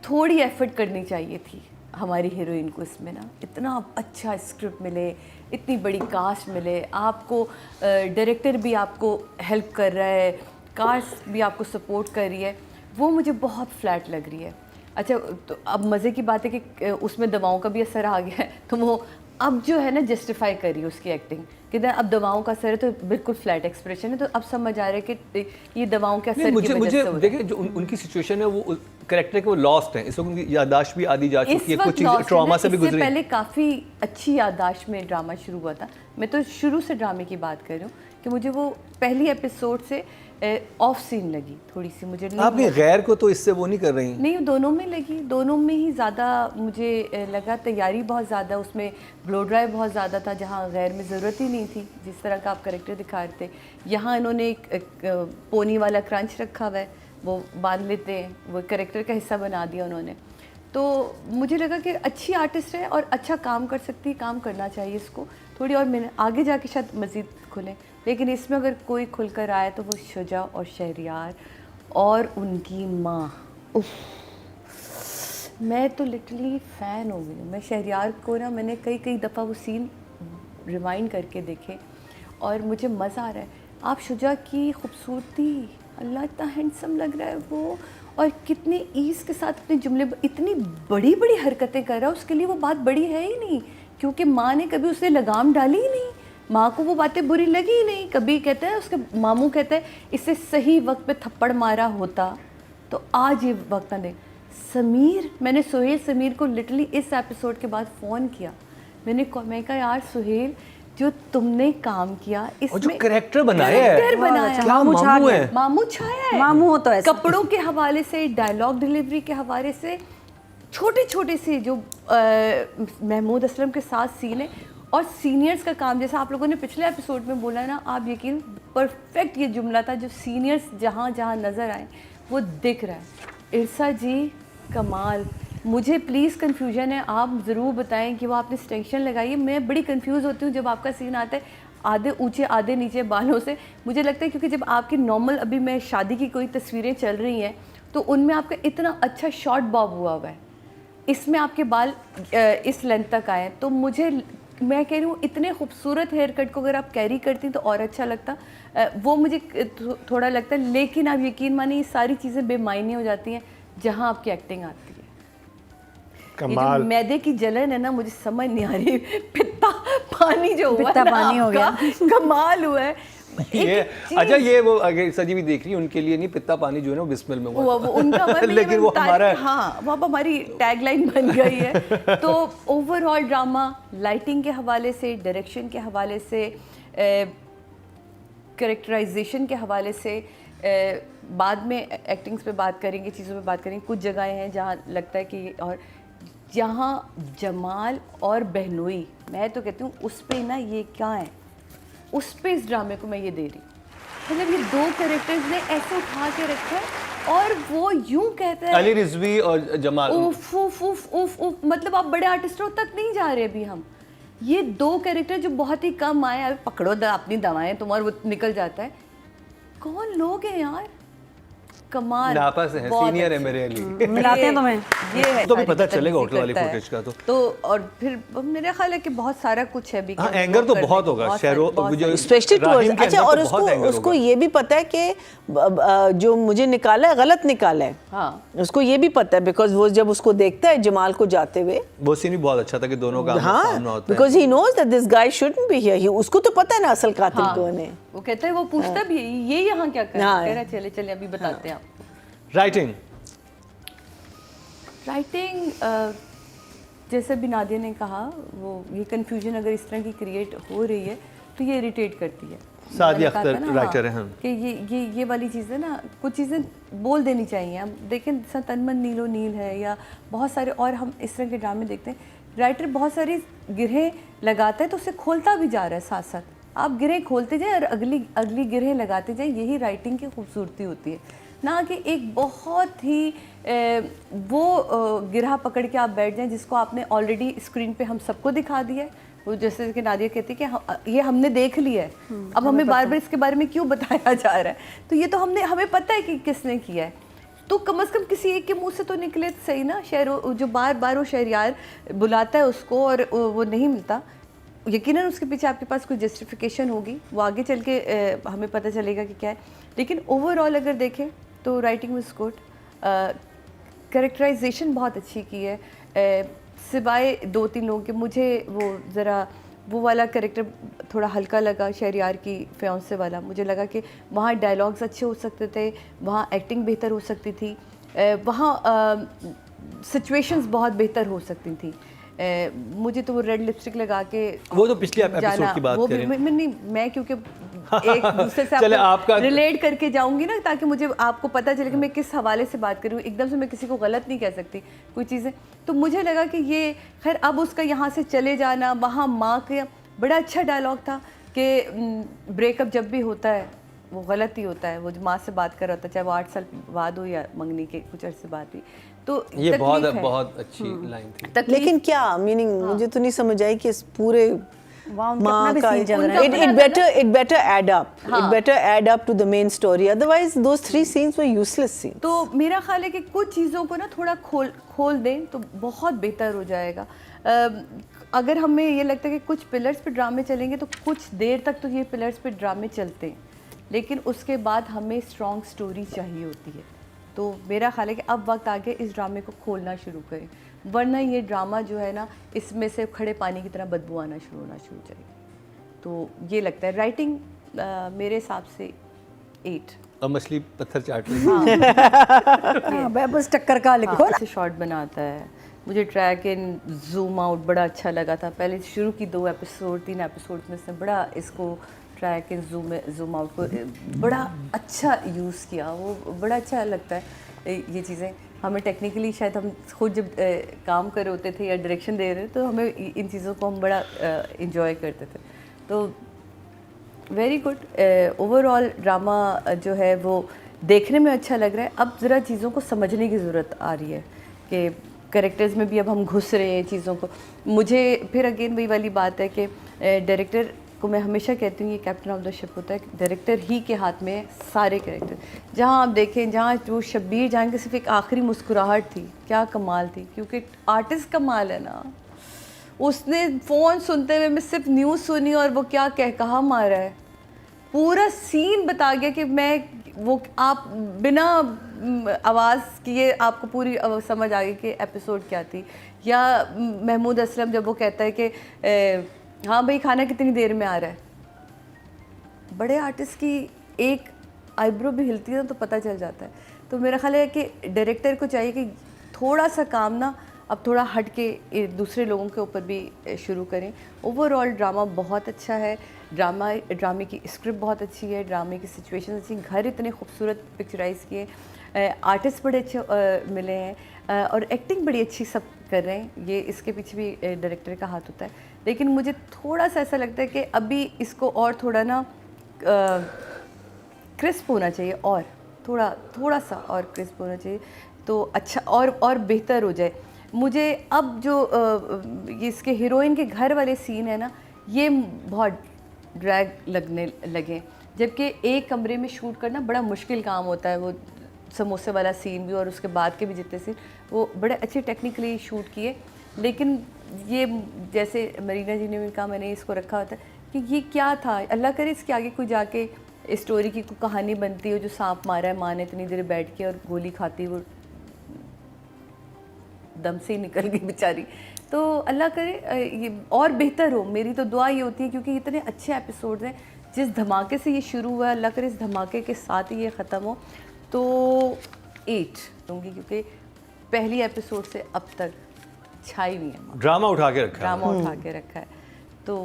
थोड़ी एफर्ट करनी चाहिए थी हमारी हीरोइन को इसमें ना। इतना अच्छा स्क्रिप्ट मिले, इतनी बड़ी कास्ट मिले, आपको डायरेक्टर भी आपको हेल्प कर रहा है, कास्ट भी आपको सपोर्ट कर रही है, वो मुझे बहुत फ्लैट लग रही है। अच्छा, तो अब मज़े की बात है कि उसमें दवाओं का भी असर आ गया है, तो वो अब जो है ना जस्टिफाई कर रही है उसकी एक्टिंग कि अब दवाओं का असर है, तो बिल्कुल फ्लैट एक्सप्रेशन है, तो अब समझ आ रहा है कि ये दवाओं के असर की वजह से हो रहा है। देखिए जो उनकी सिचुएशन है वो कैरेक्टर के वो लॉस्ट हैं, इस वक्त उनकी याददाश्त भी आधी जा चुकी है, कुछ चीज़ें ट्रॉमा से भी गुजरी। पहले काफ़ी अच्छी याददाश्त में ड्रामा शुरू हुआ था। मैं तो शुरू से ड्रामे की बात कर रही हूँ कि मुझे वो पहली एपिसोड से ऑफ सीन लगी थोड़ी सी, मुझे नहीं। आपने गैर को तो इससे वो नहीं कर रही? नहीं, दोनों में लगी, दोनों में ही ज़्यादा मुझे लगा। तैयारी बहुत ज़्यादा, उसमें ब्लो ड्राई बहुत ज़्यादा था, जहाँ गैर में ज़रूरत ही नहीं थी जिस तरह का आप करेक्टर दिखा रहे थे। यहाँ इन्होंने एक पोनी वाला क्रंच रखा हुआ है, वो बांध लेते हैं, वो करेक्टर का हिस्सा बना दिया उन्होंने। तो मुझे लगा कि अच्छी आर्टिस्ट है और अच्छा काम कर सकती है, काम करना चाहिए इसको थोड़ी और मैंने आगे जाके शायद मज़ीद खुलें, लेकिन इसमें अगर कोई खुलकर आए तो वो शुजा और शहरयार और उनकी माँ। उफ, मैं तो लिटरली फ़ैन हो गई। मैं शहरयार को ना मैंने कई दफ़ा वो सीन रिवाइंड करके देखे और मुझे मज़ा आ रहा है। आप शुजा की खूबसूरती, अल्लाह इतना हैंडसम लग रहा है वो, और कितने ईज़ के साथ अपने जुमले, इतनी बड़ी बड़ी हरकतें कर रहा है, उसके लिए वो बात बड़ी है ही नहीं, क्योंकि माँ ने कभी उसे लगाम डाली ही नहीं, माँ को वो बातें बुरी लगी ही नहीं। कभी कहते हैं उसके मामू कहते हैं इसे सही वक्त पे थप्पड़ मारा होता तो आज ये वक्त ना दे। समीर, मैंने सुहेल समीर को लिटरली इस एपिसोड के बाद फ़ोन किया, मैं कहा यार सुहेल, जो तुमने काम किया इसमें, जो कैरेक्टर बनाया है, क्या मामू है, मामू छाया है, मामू तो ऐसा। कपड़ों के हवाले से, डायलॉग डिलीवरी के हवाले से, छोटे छोटे से जो महमूद असलम के साथ सीन है, और सीनियर्स का काम, जैसा आप लोगों ने पिछले एपिसोड में बोला ना, आप यकीन परफेक्ट ये जुमला था, जो सीनियर्स जहाँ जहाँ नज़र आए वो दिख रहा है। इरसा जी कमाल। मुझे प्लीज़ कन्फ्यूजन है, आप ज़रूर बताएं कि वो आपने स्टेंशन लगाई है। मैं बड़ी कंफ्यूज होती हूँ जब आपका सीन आता है आधे ऊंचे आधे नीचे बालों से। मुझे लगता है क्योंकि जब आपकी नॉर्मल, अभी मैं शादी की कोई तस्वीरें चल रही हैं तो उनमें आपका इतना अच्छा शॉर्ट बॉब हुआ हुआ है, इसमें आपके बाल इस लेंथ तक आए, तो मुझे, मैं कह रही हूँ इतने खूबसूरत हेयर कट को अगर आप कैरी करती तो और अच्छा लगता। वो मुझे थोड़ा लगता है, लेकिन आप यकीन मानिए ये सारी चीज़ें बेमायने हो जाती हैं जहाँ आपकी एक्टिंग आती है। कमाल। ये जो मैदे की जलन है ना, मुझे समझ नहीं आ रही, पित्ता पानी जो हुआ पित्ता पानी हो गया, कमाल हुआ है। ये अच्छा, ये वो अगर सजी भी देख रही है उनके लिए नहीं, पित्ता पानी जो है ना वो बिस्मिल में हुआ वो उनका लेकिन वो हमारा, हाँ, वो अब हमारी टैगलाइन बन गई है। तो ओवरऑल ड्रामा, लाइटिंग के हवाले से, डायरेक्शन के हवाले से, कैरेक्टराइजेशन के हवाले से, बाद में एक्टिंग्स पे बात करेंगे, चीज़ों पे बात करेंगे। कुछ जगहें हैं जहाँ लगता है कि, और जहाँ जमाल और बहनोई, मैं तो कहती हूँ उस पे ना, ये क्या है, उस पे इस ड्रामे को मैं ये दे रही। मतलब ये दो कैरेक्टर्स ने ऐसे उठा के रखा है और वो यूं कहता है, अली रिजवी और जमाल, उफ उफ उफ उफ उफ, मतलब आप बड़े आर्टिस्टों तक नहीं जा रहे अभी हम। ये दो कैरेक्टर जो बहुत ही कम आए, अभी पकड़ो अपनी दवाएं तुम और वो निकल जाता है। कौन लोग हैं यार, कमाल, नापस है, सीनियर है मेरे लिए। मिलाते हैं तुम्हें, ये है तो भी सारी पता चीज़ें चलेगा होटल वाली करता है। फुटेज का तो और फिर मेरा ख्याल है कि बहुत सारा कुछ है भी। हाँ, एंगर तो बहुत होगा शहरों, स्पेशली टुवर्ड्स। अच्छा, और उसको ये भी पता है कि जो मुझे निकाला है गलत निकाला है। हाँ, उसको ये भी पता है, बिकॉज वो जब उसको देखता है जमाल को जाते हुए, वो सीन भी बहुत अच्छा था कि दोनों का सामना होता है, because he knows that this guy shouldn't be here. उसको तो पता है ना असल कातिल कौन है। वो कहता है, वो पूछता भी ये यहाँ क्या कर रहा है, कह रहा चले चले अभी बताते हैं आपको। राइटिंग जैसे भी नादिया ने कहा, वो ये कन्फ्यूजन अगर इस तरह की क्रिएट हो रही है तो ये इरिटेट करती है। सादिया अख्तर राइटर हैं कि ये वाली चीज़ें ना, कुछ चीज़ें बोल देनी चाहिए। हम देखें तनमन नीलो नील है, या बहुत सारे और हम इस तरह के ड्रामे देखते हैं, राइटर बहुत सारी गिरहें लगाता है तो उसे खोलता भी जा रहा है साथ साथ। आप गिरहें खोलते जाए और अगली गिरहें लगाते जाए, यही राइटिंग की खूबसूरती होती है। ना कि एक बहुत ही वो गिरहा पकड़ के आप बैठ जाएं जिसको आपने ऑलरेडी स्क्रीन पे हम सबको दिखा दिया है। वो जैसे कि नादिया कहती है कि ये हमने देख लिया है, अब हमें बार बार इसके बारे में क्यों बताया जा रहा है। तो ये तो हमें पता है कि किसने किया है। तो कम से कम किसी एक के मुंह से तो निकले तो सही ना। जो बार बार वो शहरयार बुलाता है उसको और वो नहीं मिलता, यकीनन उसके पीछे आपके पास कोई जस्टिफिकेशन होगी, वो आगे चल के हमें पता चलेगा कि क्या है। लेकिन ओवरऑल अगर देखें तो राइटिंग वाज गुड, कैरेक्टराइजेशन बहुत अच्छी की है, सिवाय 2-3 लोगों के मुझे वो ज़रा वो वाला कैरेक्टर थोड़ा हल्का लगा, शहरयार की फियांसे वाला। मुझे लगा कि वहाँ डायलॉग्स अच्छे हो सकते थे, वहाँ एक्टिंग बेहतर हो सकती थी, वहाँ सिचुएशंस बहुत बेहतर हो सकती थी। मुझे तो वो रेड लिपस्टिक लगा के वो तो पिछले एपिसोड की बात करें, मैं क्योंकि एक दूसरे से आपका रिलेट करके जाऊंगी ना, ताकि मुझे आपको पता चले कि मैं किस हवाले से बात कर रही हूँ। एकदम से मैं किसी को गलत नहीं कह सकती कोई चीज़ें। तो मुझे लगा कि ये खैर अब उसका यहाँ से चले जाना, वहाँ माँ का बड़ा अच्छा डायलॉग था कि ब्रेकअप जब भी होता है वो गलत ही होता है, वो माँ से बात कर रहा होता है, चाहे वो 8 साल बाद हो या मंगनी के कुछ अर्से बाद भी। तो ये बहुत अच्छी लाइन थी। लेकिन क्या मीनिंग मुझे तो नहीं समझ आई कि इस पूरे माँ का it better add up to the main story, otherwise those 3 scenes were useless scenes. तो मेरा ख्याल है कि कुछ चीज़ों को ना थोड़ा खोल दें तो बहुत बेहतर हो जाएगा। अगर हमें ये लगता है कि कुछ पिलर्स पे ड्रामे चलेंगे तो कुछ देर तक तो ये पिलर्स पे ड्रामे चलते हैं, लेकिन उसके बाद हमें स्ट्रॉन्ग स्टोरी चाहिए होती है। तो मेरा ख्याल है कि अब वक्त आ गया इस ड्रामे को खोलना शुरू करें, वरना ये ड्रामा जो है ना इसमें से खड़े पानी की तरह बदबू आना शुरू हो जाएगी। तो ये लगता है राइटिंग मेरे हिसाब से 8। अब मछली पत्थर चाट रही है। बस टक्कर का लिखो ना। शॉर्ट बनाता है, मुझे ट्रैक इन जूम आउट बड़ा अच्छा लगा था। पहले शुरू की 2 एपिसोड 3 एपिसोड में से बड़ा इसको ट्रैक इन जूम आउट को बड़ा अच्छा यूज़ किया, वो बड़ा अच्छा लगता है। ये चीज़ें हमें टेक्निकली शायद हम खुद जब काम कर रहे होते थे या डायरेक्शन दे रहे तो हमें इन चीज़ों को हम बड़ा इंजॉय करते थे। तो वेरी गुड ओवरऑल ड्रामा जो है वो देखने में अच्छा लग रहा है। अब ज़रा चीज़ों को समझने की ज़रूरत आ रही है कि कैरेक्टर्स में भी अब हम घुस रहे हैं चीज़ों को। मुझे फिर अगेन वही वाली बात है कि डायरेक्टर को मैं हमेशा कहती हूँ ये कैप्टन ऑफ द शिप होता है, डायरेक्टर ही के हाथ में सारे कैरेक्टर। जहाँ आप देखें, जहाँ वो शब्बीर जहाँ की सिर्फ एक आखिरी मुस्कुराहट थी, क्या कमाल थी, क्योंकि आर्टिस्ट कमाल है ना। उसने फ़ोन सुनते हुए मैं सिर्फ न्यूज़ सुनी और वो क्या कहा मारा है, पूरा सीन बता गया कि मैं वो आप बिना आवाज़ किए आपको पूरी समझ आ गई कि एपिसोड क्या थी। या महमूद असलम जब वो कहता है कि हाँ भाई खाना कितनी देर में आ रहा है, बड़े आर्टिस्ट की एक आईब्रो भी हिलती है तो पता चल जाता है। तो मेरा ख्याल है कि डायरेक्टर को चाहिए कि थोड़ा सा काम ना अब थोड़ा हट के दूसरे लोगों के ऊपर भी शुरू करें। ओवरऑल ड्रामा बहुत अच्छा है, ड्रामे की स्क्रिप्ट बहुत अच्छी है, ड्रामे की सिचुएशन अच्छी, घर इतने खूबसूरत पिक्चराइज किए, आर्टिस्ट बड़े अच्छे मिले हैं और एक्टिंग बड़ी अच्छी सब कर रहे हैं। ये इसके पीछे भी डायरेक्टर का हाथ होता है। लेकिन मुझे थोड़ा सा ऐसा लगता है कि अभी इसको और थोड़ा ना क्रिस्प होना चाहिए, और थोड़ा सा और क्रिस्प होना चाहिए तो अच्छा और बेहतर हो जाए। मुझे अब जो इसके हीरोइन के घर वाले सीन है ना, ये बहुत ड्रैग लगने लगे, जबकि एक कमरे में शूट करना बड़ा मुश्किल काम होता है। वो समोसे वाला सीन भी और उसके बाद के भी जितने सीन वो बड़े अच्छे टेक्निकली शूट किए। लेकिन ये जैसे मरीना जी ने भी कहा, मैंने इसको रखा होता है कि ये क्या था, अल्लाह करे इसके आगे कोई जाके स्टोरी की कोई कहानी बनती हो, जो सांप मारा है माँ ने इतनी देर बैठ के और गोली खाती वो दम से ही निकल गई बेचारी। तो अल्लाह करे ये और बेहतर हो, मेरी तो दुआ ये होती है, क्योंकि इतने अच्छे एपिसोड्स हैं। जिस धमाके से ये शुरू हुआ, अल्लाह करे इस धमाके के साथ ही ये ख़त्म हो। तो 8 दूँगी, क्योंकि पहली एपिसोड से अब तक छाई हुई है, ड्रामा उठा के रखा है। तो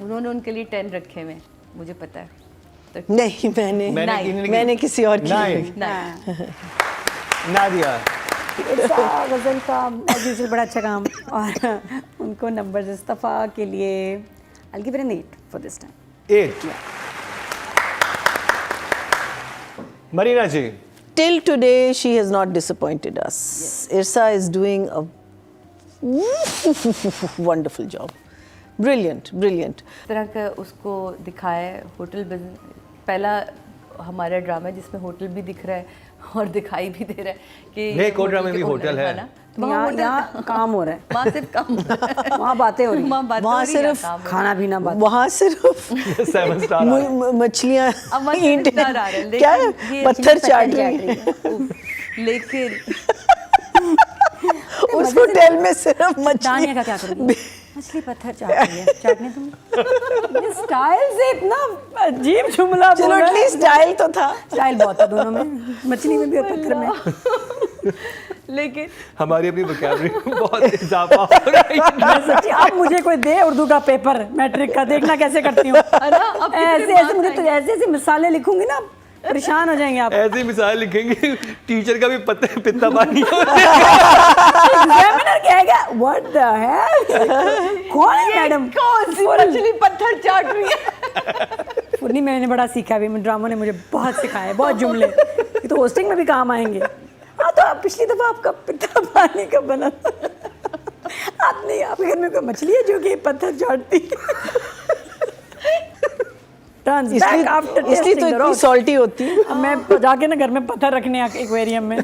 उन्होंने उनके लिए 10 रखे हुए, मुझे पता है। तो नहीं, मैंने किसी और की नादिया गज़ल का बड़ा अच्छा काम, और उनको नंबर इस्तफ़ा के लिए I'll give it an 8 for this time. 8 Marina ji, till today she has not disappointed us. Irsa is doing a wonderful job. Brilliant. तरह का उसको दिखाया है होटल बिजनेस, पहला हमारा ड्रामा है जिसमें होटल भी दिख रहा है और दिखाई भी दे रहा है कि नहीं, कोटरा में के भी होटल है। ना, तो यहाँ होटल- यहाँ काम हो रहा है, वहाँ सिर्फ काम हो रहा है। वहाँ बातें हो रही हैं, वहाँ बातें वहाँ हो रही हैं, सिर्फ काम हो रहा है। खाना पीना बात। वहाँ सिर्फ 7 स्टार मछलियाँ अब वहाँ से ईंटें इतना आ रहा है, क्या लेकिन ये पत्थर चीज़ चाट पत्थर रही है उफ, लेकिन उस होटल में सिर्फ दानिया मछली का क्या करोगी? मछली पत्थर चाट रही है, चाटने तुम। ये स्टाइल से इतना अजीब जुमला चलो बोल रहे एटलीस्ट स्टाइल तो था। स्टाइल बहुत था दोनों में, मछली में भी और पत्थर में। लेकिन हमारी अपनी वोकैबुलरी में बहुत इजाफा हो रहा है। मैं सच्ची, अब मुझे कोई दे उर्दू का पेपर मैट्रिक का, देखना कैसे करती हूँ। है ना, अब कितने ऐसे ऐसे marks मुझे तो ऐसे ऐसे मिसालें लिखूंगी ना, परेशान हो जाएंगे आप। ऐसी मिसाल लिखेंगे टीचर का भी पित्ता पानी एग्जामिनर कहेगा व्हाट द हेल, कौन है मैडम? कौन सी मछली पत्थर चाट रही है? पूर्णी, मैंने बड़ा सीखा भी, ड्रामा ने मुझे बहुत सिखाया है, बहुत जुमले, ये तो होस्टिंग में भी काम आएंगे। हाँ, तो आप पिछली दफा आपका पिता पानी का बना था। आप नहीं, आपके घर में कोई मछली है जो कि पत्थर चाटती इसलिए तो इतनी सॉल्टी होती है। अब मैं जाके ना घर में पत्थर रखने एक्वेरियम में